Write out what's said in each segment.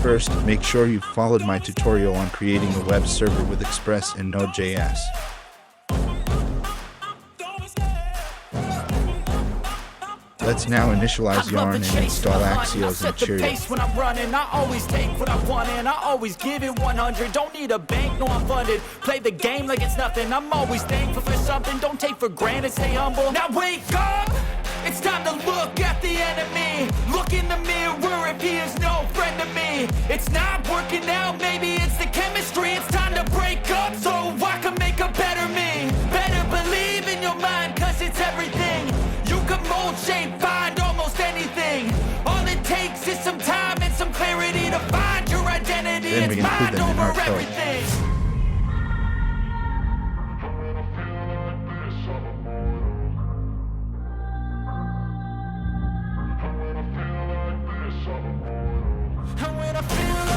First, make sure you've followed my tutorial on creating a web server with Express and Node.js. Let's now initialize Yarn and install Axios and Cheerio. When I'm running, I always take what I want and I always give it 100. Don't need a bank, no I'm funded. Play the game like it's nothing. I'm always thankful for something. Don't take for granted, stay humble. Now wake up! It's time to look at the enemy. Look in the mirror if he is no friend to me. It's not working out, maybe it's the chemistry. It's time to break up so I can make a better me. Better believe in your mind, cause it's everything. You can mold, shape, find almost anything. All it takes is some time and some clarity to find your identity. Then we it's include mind them in our over code. everything.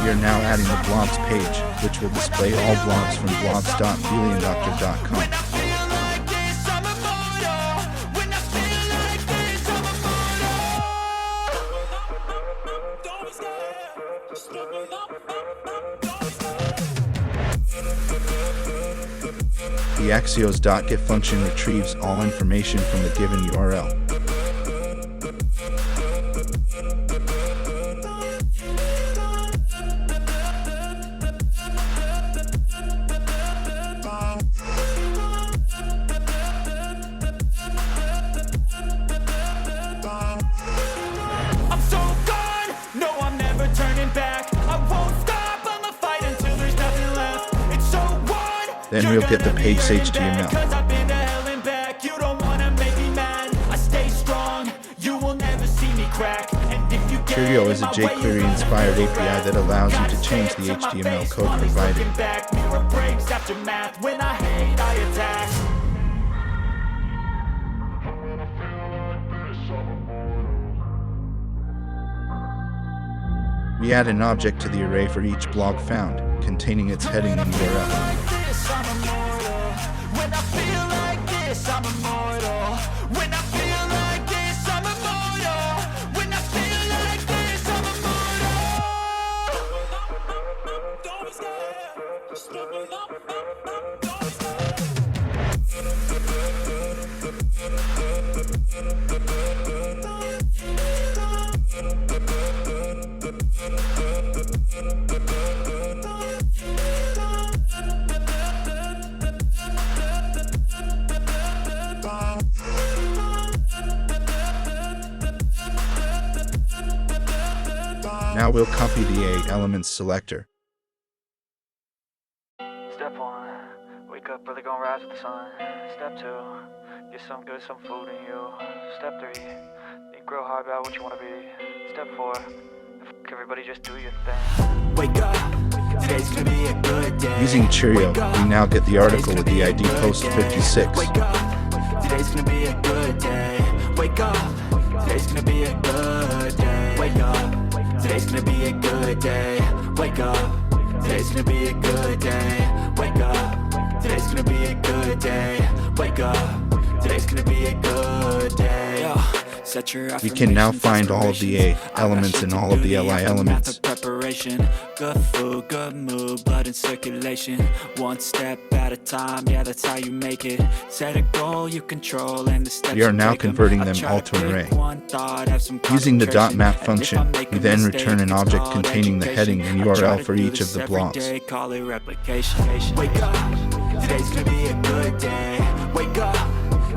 We are now adding the blogs page, which will display all blogs from blogs.TheAlienDoctor.com. The axios.get function retrieves all information from the given URL. I'm so gone, no I'm never turning back. I won't stop, I'ma fight until there's nothing left. It's so one. Then we'll get the page's HTML. Cause I've been to hell and back. You don't wanna make me mad. I stay strong, you will never see me crack. And if you get Cheerio is a in my way, jQuery inspired API that allows you to change the HTML code provided. Mirror breaks after math. When I hate, I attack. We add an object to the array for each blog found, containing its heading and URL. When I feel like this, I'm immortal. When I feel like this, I'm immortal. When I feel like this, I'm immortal. Don't be scared. Just let me know. Don't be Now we'll copy the elements selector. Step 1, wake up early, gonna rise with the sun. Step 2, get some good, some food in you. Step 3, think real hard about what you wanna be. Step 4, everybody just do your thing. wake up. Today's gonna be a good day. Using Cheerio, we now get the article with the ID post 56. Wake up. Today's gonna be a good day. Wake up. Today's gonna be a good day. Wake up. Today's gonna be a good day. Wake up. Today's gonna be a good day. Wake up. Today's gonna be a good day. Wake up. Today's gonna be a good day. We can now find all of the A elements and all of the LI elements. Preparation, good food, good mood, blood in circulation. One step at a time, yeah, that's how you make it. Set a goal you control, and the steps We are now converting them all to an array. Using the .map function, we then return an object containing the heading and URL for each of the blogs. Call it replication. Wake up, today's gonna be a good day. Wake up,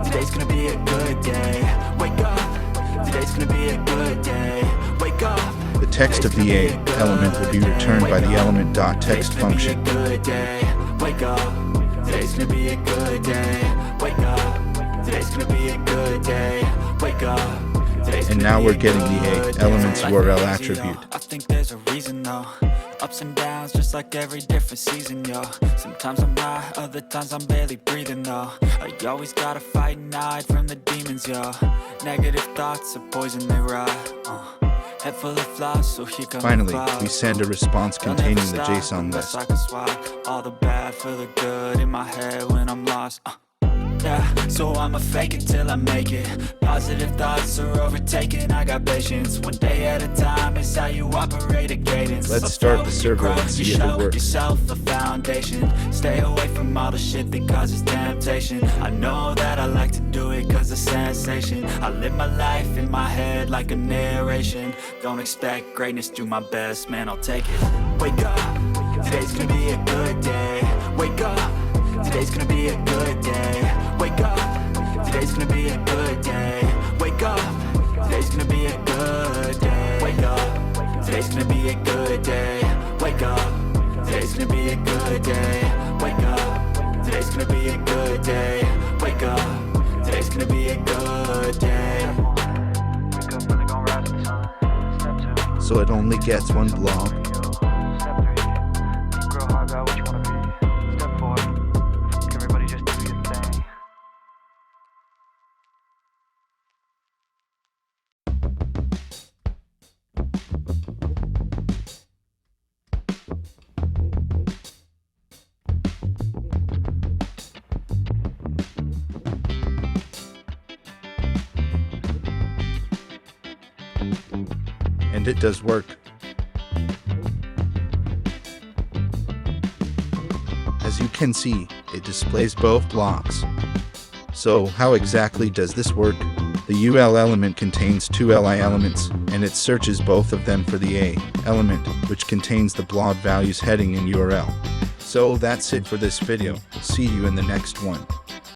today's gonna be a good day. Wake up, today's gonna be a good day. Wake up. The text of the A element will be returned by the element.text function. Wake up, today's gonna be a good day. Wake up, today's gonna be a good day. Wake up. And now we're getting the A element's URL attribute. I think there's a reason though. Ups and downs, just like every different season, yo. Sometimes I'm high, other times I'm barely breathing, though. I always gotta fight and hide from the demons, yo. Negative thoughts are poison, they rot. Head full of flaws, so here come Finally, the clouds. we send a response containing the JSON Unless list. I can swap all the bad for the good in my head when I'm lost. Yeah, so I'ma fake it till I make it. Positive thoughts are overtaken, I got patience. One day at a time is how you operate a cadence. Let's start the server and see if it works. Yourself a foundation. Stay away from all the shit that causes temptation. I know that I like to do it cause of sensation. I live my life in my head like a narration. Don't expect greatness, do my best, man, I'll take it. Wake up, today's gonna be a good day. Wake up, today's gonna be a good day. Wake up, today's gonna be a good day. Wake up, today's gonna be a good day. Wake up, today's gonna be a good day. Wake up, today's gonna be a good day. Wake up, today's gonna be a good day. Wake up, today's gonna be a good day. Wake up, really gonna rise with the sun. Step 2. So it only gets one block. Step 3. Think real hard about what you wanna be. Step 4. Everybody just do your thing. And it does work. As you can see, it displays both blocks. So how exactly does this work? The UL element contains two LI elements, and it searches both of them for the A element, which contains the blob values heading and URL. So that's it for this video. See you in the next one.